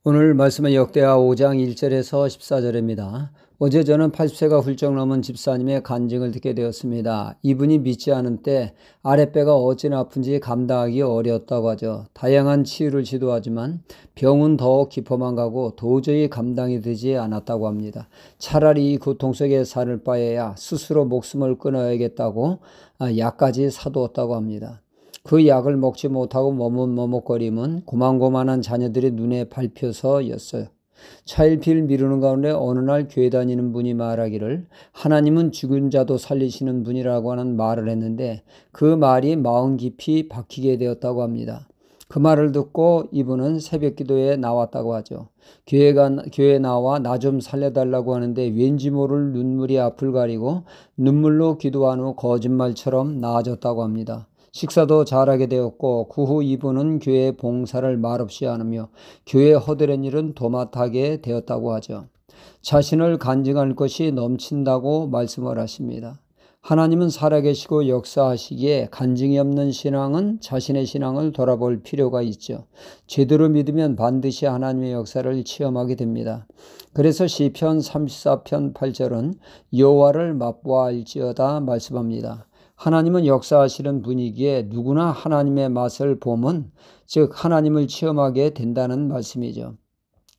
오늘 말씀은 역대하 5장 1절에서 14절입니다. 어제 저는 80세가 훌쩍 넘은 집사님의 간증을 듣게 되었습니다. 이분이 믿지 않은 때 아랫배가 어찌나 아픈지 감당하기 어려웠다고 하죠. 다양한 치유를 시도하지만 병은 더욱 깊어만 가고 도저히 감당이 되지 않았다고 합니다. 차라리 이 고통 속에 살 바에야 스스로 목숨을 끊어야겠다고 약까지 사두었다고 합니다. 그 약을 먹지 못하고 머뭇머뭇거림은 고만고만한 자녀들이 눈에 밟혀서였어요. 차일피일 미루는 가운데 어느 날 교회 다니는 분이 말하기를 하나님은 죽은 자도 살리시는 분이라고 하는 말을 했는데 그 말이 마음 깊이 박히게 되었다고 합니다. 그 말을 듣고 이분은 새벽 기도에 나왔다고 하죠. 교회에 나와 나 좀 살려달라고 하는데 왠지 모를 눈물이 앞을 가리고 눈물로 기도한 후 거짓말처럼 나아졌다고 합니다. 식사도 잘하게 되었고 그 후 이분은 교회 봉사를 말없이 하며 교회 허드렛 일은 도맡하게 되었다고 하죠. 자신을 간증할 것이 넘친다고 말씀을 하십니다. 하나님은 살아계시고 역사하시기에 간증이 없는 신앙은 자신의 신앙을 돌아볼 필요가 있죠. 제대로 믿으면 반드시 하나님의 역사를 체험하게 됩니다. 그래서 시편 34편 8절은 여호와를 맛보아알지어다 말씀합니다. 하나님은 역사하시는 분이기에 누구나 하나님의 맛을 보면 즉 하나님을 체험하게 된다는 말씀이죠.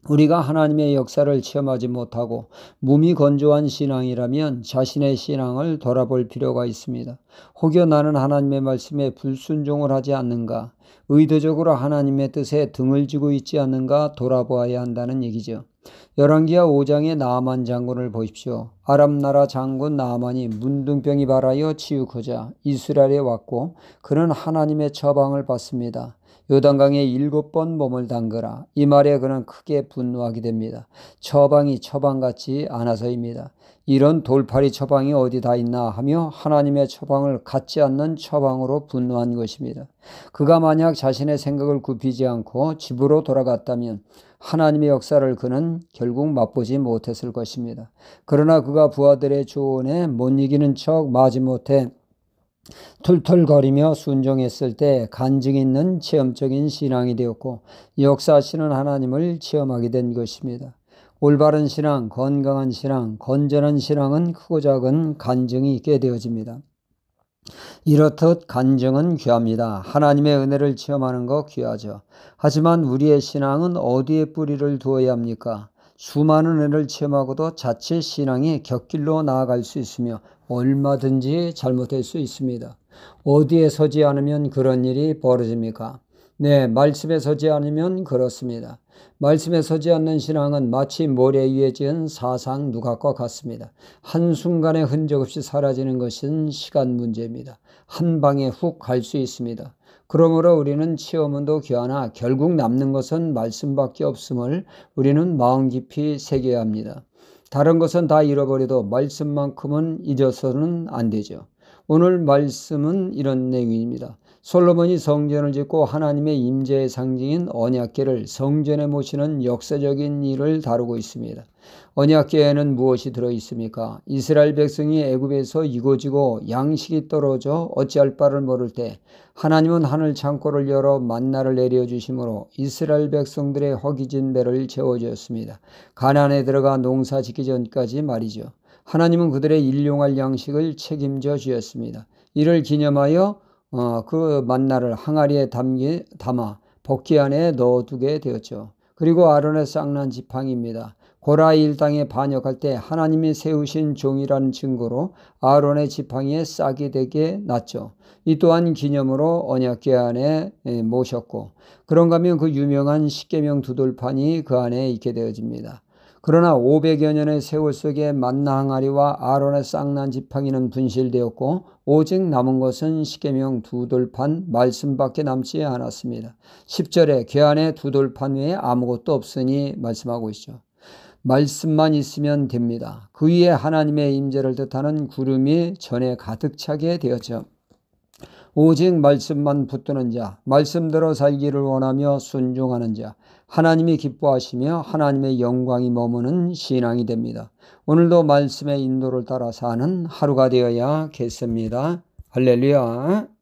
우리가 하나님의 역사를 체험하지 못하고 몸이 건조한 신앙이라면 자신의 신앙을 돌아볼 필요가 있습니다. 혹여 나는 하나님의 말씀에 불순종을 하지 않는가, 의도적으로 하나님의 뜻에 등을 지고 있지 않는가 돌아보아야 한다는 얘기죠. 열왕기하 5장의 나아만 장군을 보십시오. 아람 나라 장군 나아만이 문둥병이 발하여 치유코자 이스라엘에 왔고 그는 하나님의 처방을 받습니다. 요단강에 7번 몸을 담그라. 이 말에 그는 크게 분노하게 됩니다. 처방이 처방 같지 않아서입니다. 이런 돌팔이 처방이 어디 다 있나 하며 하나님의 처방을 갖지 않는 처방으로 분노한 것입니다. 그가 만약 자신의 생각을 굽히지 않고 집으로 돌아갔다면 하나님의 역사를 그는 결국 맛보지 못했을 것입니다. 그러나 그가 부하들의 조언에 못 이기는 척 마지못해 툴툴거리며 순종했을 때 간증 있는 체험적인 신앙이 되었고 역사하시는 하나님을 체험하게 된 것입니다. 올바른 신앙, 건강한 신앙, 건전한 신앙은 크고 작은 간증이 있게 되어집니다. 이렇듯 간증은 귀합니다. 하나님의 은혜를 체험하는 거 귀하죠. 하지만 우리의 신앙은 어디에 뿌리를 두어야 합니까? 수많은 은혜를 체험하고도 자칫 신앙이 곁길로 나아갈 수 있으며 얼마든지 잘못될 수 있습니다. 어디에 서지 않으면 그런 일이 벌어집니까? 네, 말씀에 서지 않으면 그렇습니다. 말씀에 서지 않는 신앙은 마치 모래 위에 지은 사상 누각과 같습니다. 한순간에 흔적 없이 사라지는 것은 시간 문제입니다. 한 방에 훅 갈 수 있습니다. 그러므로 우리는 체험은도 귀하나 결국 남는 것은 말씀밖에 없음을 우리는 마음 깊이 새겨야 합니다. 다른 것은 다 잃어버려도 말씀만큼은 잊어서는 안 되죠. 오늘 말씀은 이런 내용입니다. 솔로몬이 성전을 짓고 하나님의 임재의 상징인 언약궤를 성전에 모시는 역사적인 일을 다루고 있습니다. 언약궤에는 무엇이 들어있습니까? 이스라엘 백성이 애굽에서 이고지고 양식이 떨어져 어찌할 바를 모를 때 하나님은 하늘 창고를 열어 만나를 내려주심으로 이스라엘 백성들의 허기진 배를 채워주었습니다. 가나안에 들어가 농사 짓기 전까지 말이죠. 하나님은 그들의 일용할 양식을 책임져 주었습니다. 이를 기념하여 그 만나를 항아리에 담아 복기 안에 넣어두게 되었죠. 그리고 아론의 쌍난 지팡이입니다. 고라의 일당에 반역할 때 하나님이 세우신 종이라는 증거로 아론의 지팡이에 싹이 되게 놨죠. 이 또한 기념으로 언약궤 안에 모셨고 그런가 하면 그 유명한 십계명 두돌판이 그 안에 있게 되어집니다. 그러나 500여 년의 세월 속에 만나 항아리와 아론의 쌍난 지팡이는 분실되었고 오직 남은 것은 십계명 두돌판 말씀밖에 남지 않았습니다. 10절에 궤 안에 두돌판 외에 아무것도 없으니 말씀하고 있죠. 말씀만 있으면 됩니다. 그 위에 하나님의 임재를 뜻하는 구름이 전에 가득 차게 되었죠. 오직 말씀만 붙드는 자, 말씀대로 살기를 원하며 순종하는 자, 하나님이 기뻐하시며 하나님의 영광이 머무는 신앙이 됩니다. 오늘도 말씀의 인도를 따라 사는 하루가 되어야겠습니다. 할렐루야.